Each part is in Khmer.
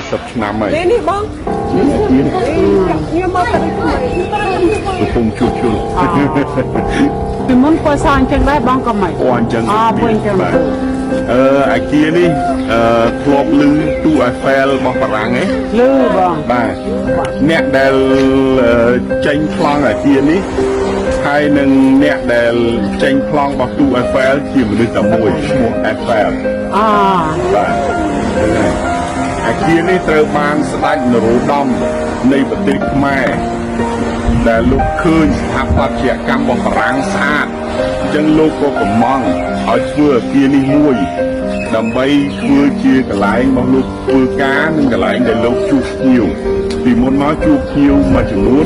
80 ឆ្នាំហើយ នេះបងខ្ញុំមកទៅកំពុងជួបជុល ពីមុនពណ៌សអញ្ចឹងដែរបងក៏មិន អូអញ្ចឹង ពណ៌អញ្ចឹង អាគារនេះធ្លាប់ឮទូអាហ្វែលរបស់បារាំងឯង លឺបង បាទអ្នកដែលចេញប្លង់អាគារនេះហើយនឹងអ្នកដែលចេញប្លង់របស់ទូអាហ្វែលជាមនុស្សតែមួយឈ្មោះអាហ្វែល បាទហ្នឹងហើយអាគារនេះត្រូវបានស្ដេចនរោត្តមនៃប្រទេសខ្មែរដែលលោកឃើញស្ថាបត្យកម្មរបស់បារាំងស្អាតអញ្ចឹងលោកក៏កំងឲ្យធ្វើអាគារនេះមួយដើម្បីធ្វើជាកន្លែងរបស់លោកធ្វើការនិងកន្លែងដែលលោកជួបភ្ញៀវពីមុនមកជួបភ្ញៀវមួយចំនួន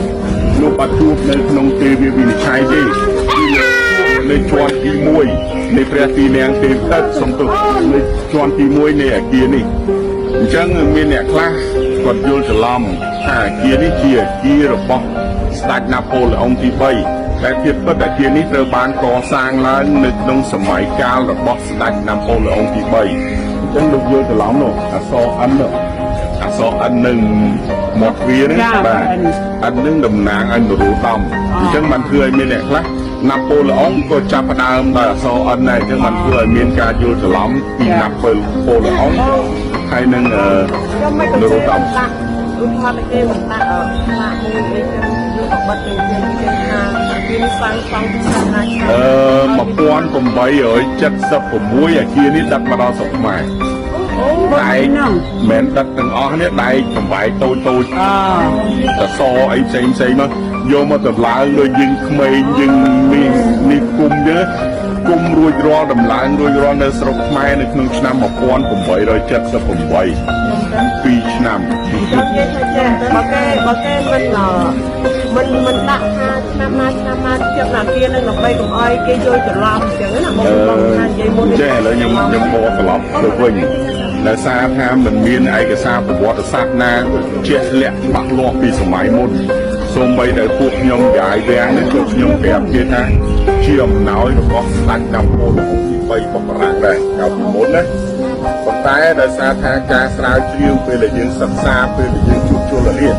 លោកអត់ជួបនៅក្នុងទេវាវិនិច្ឆ័យទេនៅជាន់ទី1នៃព្រះទីនាំងទេវទឹកសំទុះនៅជាន់ទី1នៃអាគារនេះអញ្ចឹងមានអ្នកខ្លះគាត់យល់ច្រឡំថាអាគារនេះជាអាគាររបស់ស្ដេចណាប៉ូឡេអុងទី3តែជាពិតអាគារនេះត្រូវបានកសាងឡើងនៅក្នុងសម័យកាលរបស់ស្ដេចណាប៉ូឡេអុងទី3អញ្ចឹងលោកយល់ច្រឡំនោះអក្សរ N នោះអក្សរ N នឹងមកវានេះបាទ N នឹងតំណាងឲ្យនរោត្តមអញ្ចឹងបានធ្វើឲ្យមានអ្នកខ្លះណាប៉ូឡេអុងក៏ចាប់ផ្ដើមដោយអក្សរ N ដែរអញ្ចឹងបានធ្វើឲ្យមានការយល់ច្រឡំពីណាប៉ូឡេអុងហើយនឹងនរោត្តម ឧទាហរណ៍គេមិនដាក់ថាមួយអីចឹងយកបတ်ទៅជាថាវាសាងសង់ពីសាសនា1876អាគារនេះដឹកមកដល់ស្រុកខ្មែរដែកមិនដឹកទាំងអស់គ្នាដែកកំបែកតូចតូចសសអីផ្សេងមកយកមកតម្លើងដោយយើងក្មេងយើងនេះគុំយើគុំរួចរាល់តម្លើងរួចរាល់នៅស្រុកខ្មែរនៅក្នុងឆ្នាំ1878 2ឆ្នាំបើគេមិនដាក់ថាឆ្នាំណាជាប់អាគារនឹងដើម្បីកុំឲ្យគេយល់ច្រឡំអញ្ចឹងណាបងថានិយាយមុនចេះឥឡូវខ្ញុំបកត្រឡប់ទៅវិញដោយសារថាมันមានឯកសារប្រវត្តិសាស្ត្រណាជាក់លាក់ច្បាស់លាស់ពីសម័យមុនសូម្បីតែពួកខ្ញុំយាយវាំងនេះក៏ខ្ញុំប្រាប់គេថាជាអំណោយរបស់ស្ដេចណាប៉ូឡេអុងទី3របស់បារាំងដែរកាលពីមុនណាប៉ុន្តែដោយសារថាការស្រាវជ្រាវពេលដែលយើងសិក្សាពេលដែលយើងជួបជុលនេះ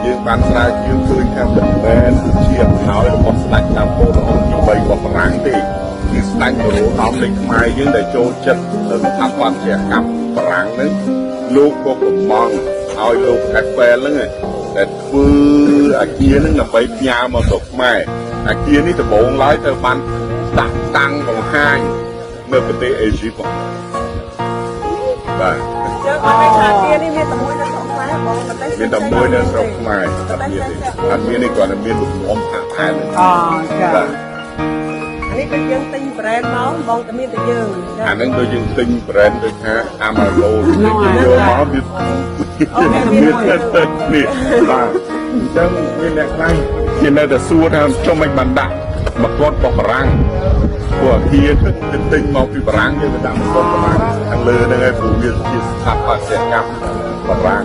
យើងបានស្រាវជ្រាវឃើញថាមិនមែនជាអំណោយរបស់ស្ដេចណាប៉ូឡេអុងទី3របស់បារាំងទេគឺស្ដេចនរោត្តមនៃខ្មែរយើងដែលចូលចិត្តស្ថាបត្យកម្មបារាំងហ្នឹងលោកក៏កំងឲ្យលោកអេហ្វែលហ្នឹងតែធ្វើអាគារហ្នឹងដើម្បីផ្ញើមកស្រុកខ្មែរអាគារនេះដំបូងឡើយត្រូវបានដាក់តាំងបង្ហាញនៅប្រទេសអេស៊ីបបាទចឹងអត់មានអាគារនេះមានតែមួយនៅស្រុកខ្មែរបងតែមានតែមួយនៅស្រុកខ្មែរអត់មាននេះគាត់មានលំនាំថាថែមចាបាទនេះដូចយើងទិញ brand មកបងតែមានតែយើងអាហ្នឹងដូចយើងទិញ brand ដូចថា Amaro យើងយកមកវាមាននេះបាទអញ្ចឹងមានអ្នកខ្លះគេនៅតែសួរថាចុះមិនបានដាក់មកគាត់របស់បារាំងព្រោះអាគារគឺទិញមកពីបារាំងយើងទៅដាក់មកគាត់បារាំងខាងលើហ្នឹងឯងព្រោះវាជាស្ថាបត្យកម្មបារាំង